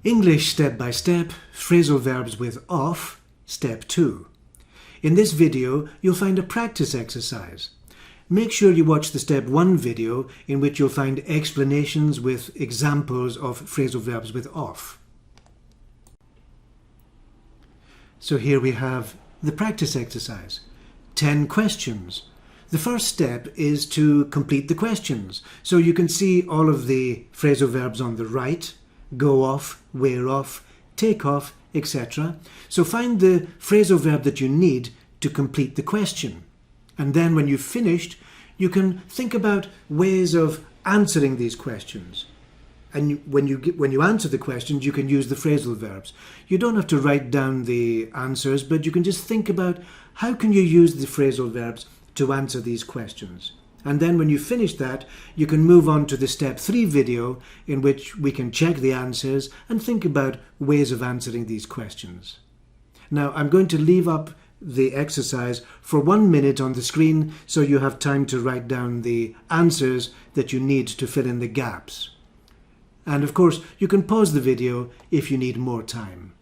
English Step by Step, Phrasal Verbs with OFF, Step 2. In this video, you'll find a practice exercise. Make sure you watch the Step 1 video in which you'll find explanations with examples of phrasal verbs with OFF. So here we have the practice exercise. 10 questions. The first step is to complete the questions. So you can see all of the phrasal verbs on the right: go off, wear off, take off, etc. So find the phrasal verb that you need to complete the question. And then when you've finished, you can think about ways of answering these questions. And when you answer the questions, you can use the phrasal verbs. You don't have to write down the answers, but you can just think about how can you use the phrasal verbs to answer these questions. And then when you finish that, you can move on to the Step 3 video in which we can check the answers and think about ways of answering these questions. Now I'm going to leave up the exercise for 1 minute on the screen so you have time to write down the answers that you need to fill in the gaps. And of course, you can pause the video if you need more time.